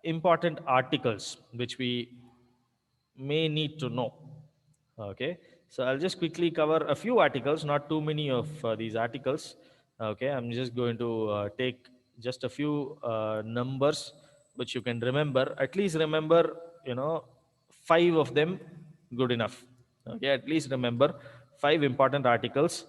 important articles which we may need to know. Okay, so I'll just quickly cover a few articles, not too many of these articles. Okay, I'm just going to take just a few numbers which you can remember. At least remember, five of them, good enough. Okay, at least remember five important articles.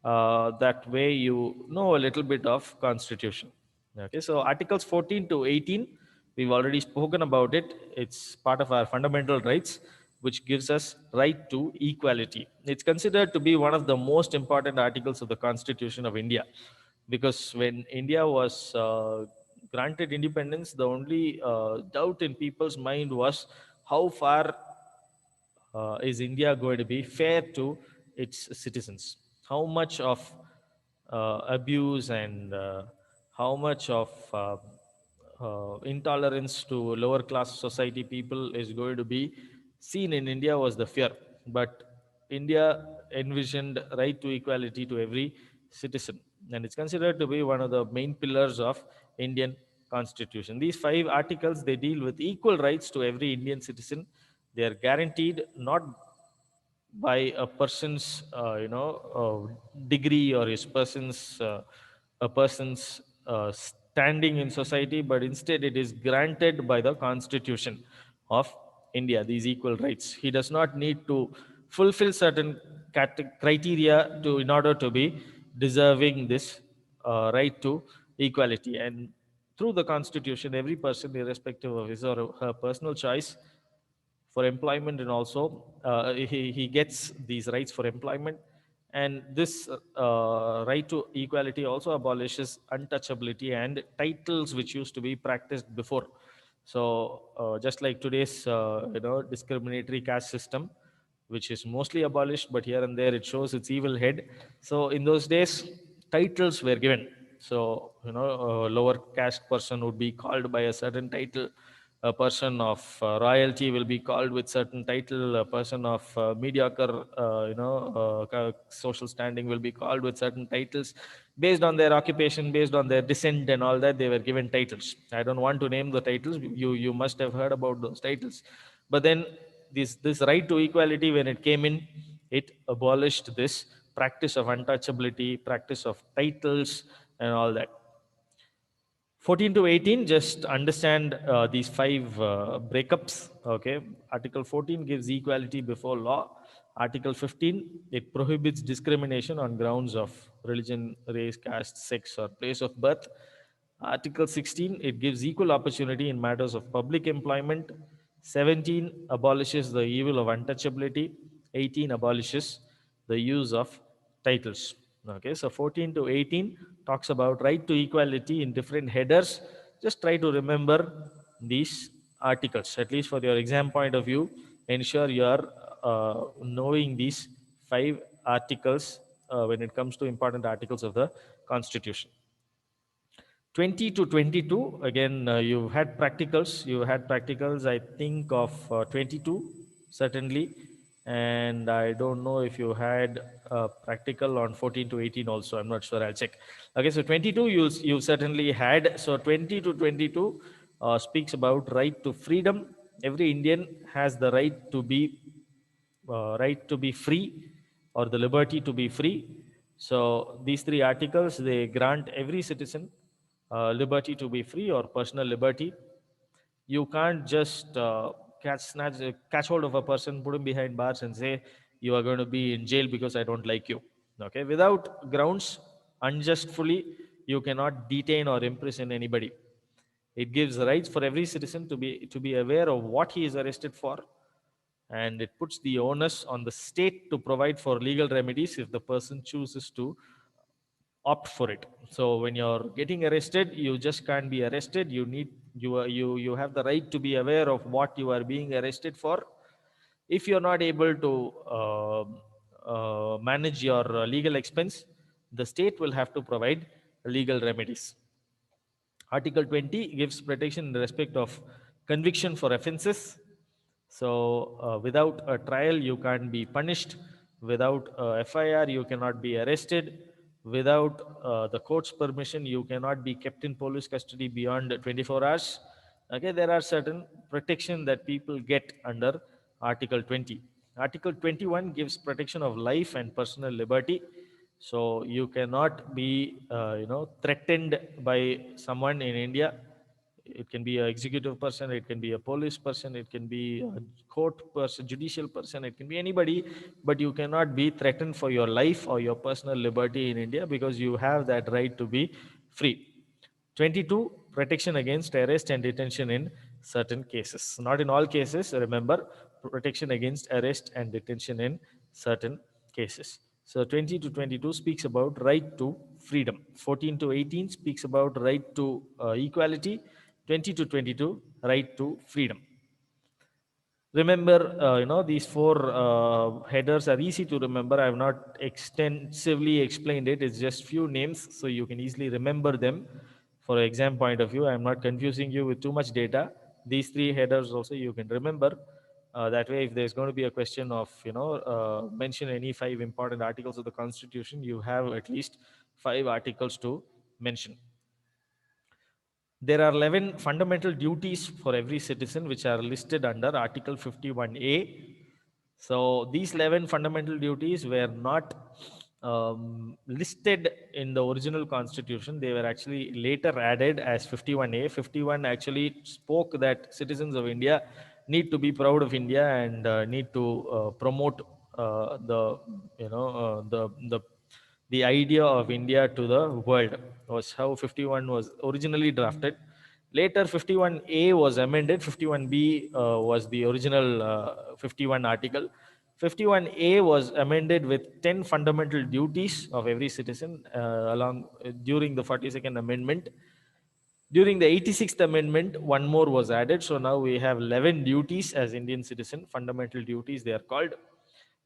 That way you know a little bit of constitution. Okay, so articles 14 to 18, we've already spoken about it. It's part of our fundamental rights, which gives us right to equality. It's considered to be one of the most important articles of the Constitution of India, because when India was granted independence, the only doubt in people's mind was how far is India going to be fair to its citizens? How much of abuse and how much of intolerance to lower class society people is going to be seen in India was the fear. But India envisioned right to equality to every citizen, and it's considered to be one of the main pillars of Indian constitution. These five articles, they deal with equal rights to every Indian citizen. They are guaranteed not by a person's degree or his person's a person's standing in society, but instead it is granted by the Constitution of India. These equal rights, he does not need to fulfill certain criteria to in order to be deserving this right to equality. And through the Constitution, every person, irrespective of his or her personal choice for employment, and also he gets these rights for employment. And this right to equality also abolishes untouchability and titles which used to be practiced before. So just like today's discriminatory caste system, which is mostly abolished, but here and there it shows its evil head. So in those days, titles were given. So a lower caste person would be called by a certain title. A person of royalty will be called with certain title. A person of mediocre, social standing will be called with certain titles based on their occupation, based on their descent, and all that. They were given titles. I don't want to name the titles. You must have heard about those titles. But then this right to equality, when it came in, it abolished this practice of untouchability, practice of titles, and all that. 14 to 18, just understand these five breakups. Okay, Article 14 gives equality before law. Article 15, it prohibits discrimination on grounds of religion, race, caste, sex, or place of birth. Article 16, it gives equal opportunity in matters of public employment. 17 abolishes the evil of untouchability. 18 abolishes the use of titles. Okay, so 14 to 18 talks about right to equality in different headers. Just try to remember these articles, at least for your exam point of view. Ensure you are knowing these five articles when it comes to important articles of the Constitution. 20 to 22, again, you had practicals, I think, of 22, certainly. And I don't know if you had practical on 14 to 18 also. I'm not sure, I'll check. Okay, so 22 you certainly had. So 20 to 22 speaks about right to freedom. Every Indian has the right to be free, or the liberty to be free. So these three articles, they grant every citizen liberty to be free, or personal liberty. You can't just catch hold of a person, put him behind bars, and say you are going to be in jail because I don't like you. Okay, without grounds, unjustly, you cannot detain or imprison anybody. It gives rights for every citizen to be aware of what he is arrested for, and it puts the onus on the state to provide for legal remedies if the person chooses to opt for it. So when you're getting arrested, you just can't be arrested. You have the right to be aware of what you are being arrested for. If you're not able to manage your legal expense, the state will have to provide legal remedies. Article 20 gives protection in respect of conviction for offenses. So, without a trial, you can't be punished. Without FIR, you cannot be arrested. Without the court's permission, you cannot be kept in police custody beyond 24 hours. Okay, there are certain protection that people get under Article 20. Article 21 gives protection of life and personal liberty. So you cannot be, threatened by someone in India. It can be an executive person, it can be a police person, it can be a court person, judicial person, it can be anybody, but you cannot be threatened for your life or your personal liberty in India because you have that right to be free. 22, protection against arrest and detention in certain cases. Not in all cases, remember, protection against arrest and detention in certain cases. So 20 to 22 speaks about right to freedom. 14 to 18 speaks about right to equality. 20 to 22, right to freedom. Remember, these four headers are easy to remember. I have not extensively explained it. It's just few names, so you can easily remember them for exam point of view. I'm not confusing you with too much data. These three headers also you can remember. That way, if there's going to be a question of, mention any five important articles of the Constitution, you have at least five articles to mention. There are 11 fundamental duties for every citizen which are listed under Article 51A. So these 11 fundamental duties were not listed in the original constitution. They were actually later added as 51A. 51 actually spoke that citizens of India need to be proud of India and need to promote the idea of India to the world. Was how 51 was originally drafted. Later, 51A was amended. 51B was the original 51 article. 51A was amended with 10 fundamental duties of every citizen along during the 42nd Amendment. During the 86th Amendment, one more was added. So now we have 11 duties as Indian citizen, fundamental duties they are called.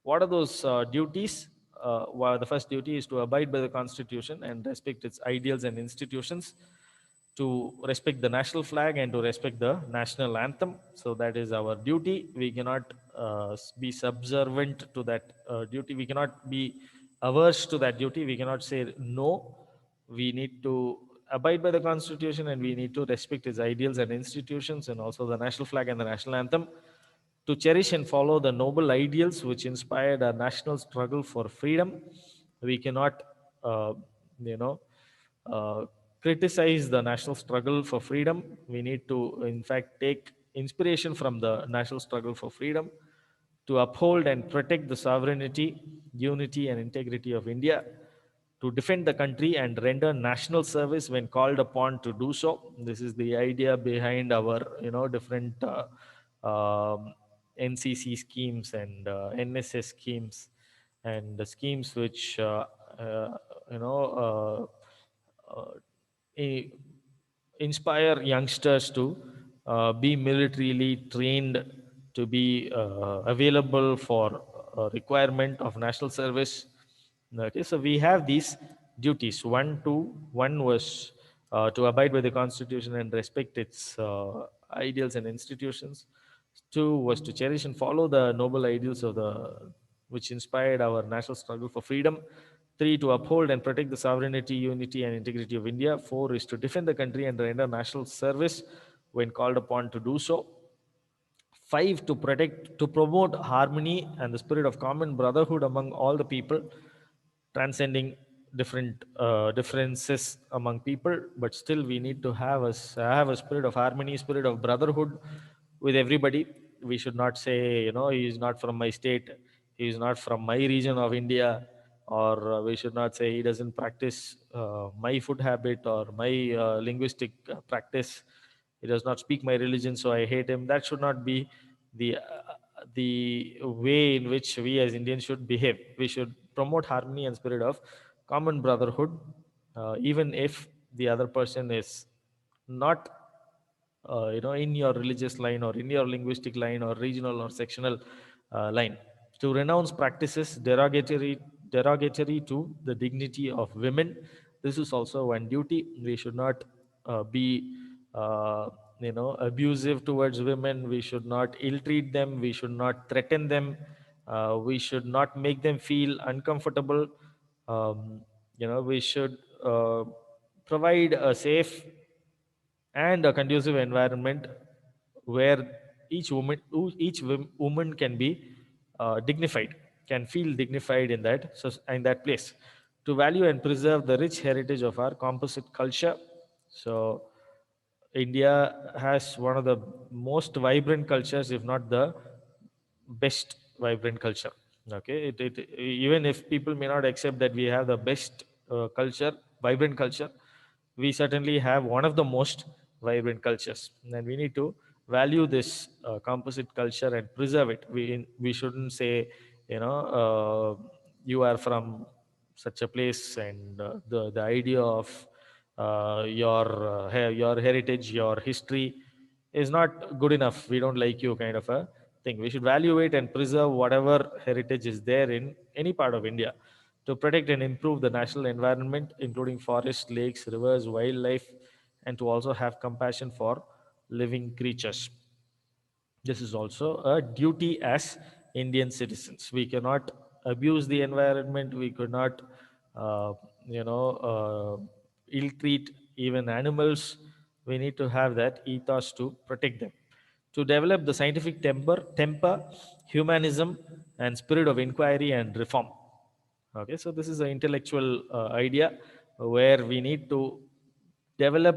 What are those duties? The first duty is to abide by the Constitution and respect its ideals and institutions, to respect the national flag and to respect the national anthem. So that is our duty. We cannot be subservient to that duty. We cannot be averse to that duty. We cannot say no. We need to abide by the Constitution and we need to respect its ideals and institutions and also the national flag and the national anthem, to cherish and follow the noble ideals which inspired our national struggle for freedom. We cannot, uh, you know, uh, criticize the national struggle for freedom. We need to, in fact, take inspiration from the national struggle for freedom, to uphold and protect the sovereignty, unity, and integrity of India, to defend the country and render national service when called upon to do so. This is the idea behind our, different NCC schemes and NSS schemes and the schemes which, uh, you know, i- inspire youngsters to be militarily trained, to be available for requirement of national service. Okay, so we have these duties. One was to abide by the Constitution and respect its ideals and institutions. Two was to cherish and follow the noble ideals of the which inspired our national struggle for freedom. Three, to uphold and protect the sovereignty, unity, and integrity of India. Four is to defend the country and render national service when called upon to do so. Five, to promote harmony and the spirit of common brotherhood among all the people, transcending different differences among people, but still we need to have a spirit of harmony, spirit of brotherhood with everybody. We should not say, he is not from my state, he is not from my region of India, or we should not say he doesn't practice my food habit or my linguistic practice. He does not speak my religion, so I hate him. That should not be the way in which we as Indians should behave. We should promote harmony and spirit of common brotherhood, even if the other person is not, in your religious line or in your linguistic line or regional or sectional line. To renounce practices derogatory to the dignity of women. This is also one duty. We should not be abusive towards women. We should not ill treat them. We should not threaten them. We should not make them feel uncomfortable. We should provide a safe and a conducive environment where each woman can be dignified, can feel dignified in that, so in that place, to value and preserve the rich heritage of our composite culture. So India has one of the most vibrant cultures, if not the best vibrant culture. Okay, even if people may not accept that we have the best culture, vibrant culture, we certainly have one of the most vibrant cultures, and we need to value this composite culture and preserve it. We shouldn't say, you are from such a place, and the idea of your heritage, your history is not good enough. We don't like you, kind of a thing. We should value it and preserve whatever heritage is there in any part of India, to protect and improve the national environment, including forests, lakes, rivers, wildlife, and to also have compassion for living creatures. This is also a duty as Indian citizens. We cannot abuse the environment. We could not, ill treat even animals. We need to have that ethos to protect them. To develop the scientific temper, humanism, and spirit of inquiry and reform. Okay, so this is an intellectual idea where we need to develop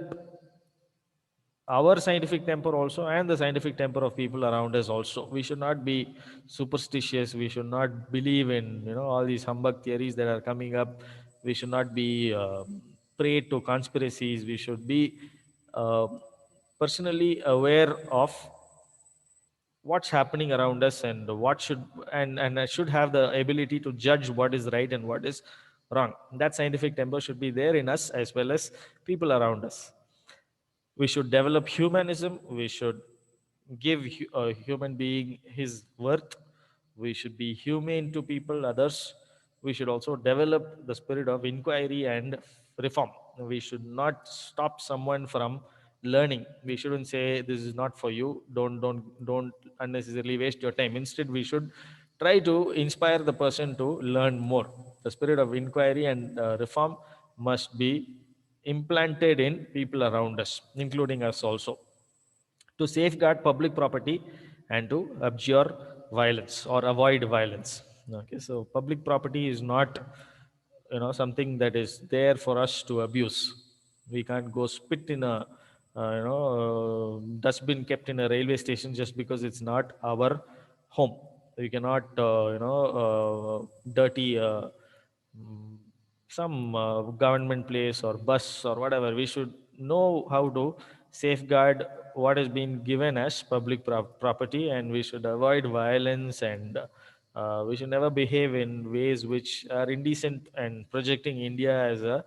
our scientific temper also, and the scientific temper of people around us also. We should not be superstitious. We should not believe in all these humbug theories that are coming up. We should not be prey to conspiracies. We should be uh, personally aware of what's happening around us, and what should and I should have the ability to judge what is right and what is wrong. That scientific temper should be there in us as well as people around us. We should develop humanism. We should give a human being his worth. We should be humane to people, others. We should also develop the spirit of inquiry and reform. We should not stop someone from learning. We shouldn't say this is not for you. Don't unnecessarily waste your time. Instead, we should try to inspire the person to learn more. The spirit of inquiry and reform must be implanted in people around us, including us also, to safeguard public property and to abjure violence or avoid violence. Okay, so public property is not something that is there for us to abuse. We can't go spit in a dustbin kept in a railway station just because it's not our home. We cannot dirty some government place or bus or whatever. We should know how to safeguard what has been given as public property, and we should avoid violence, and we should never behave in ways which are indecent and projecting India as a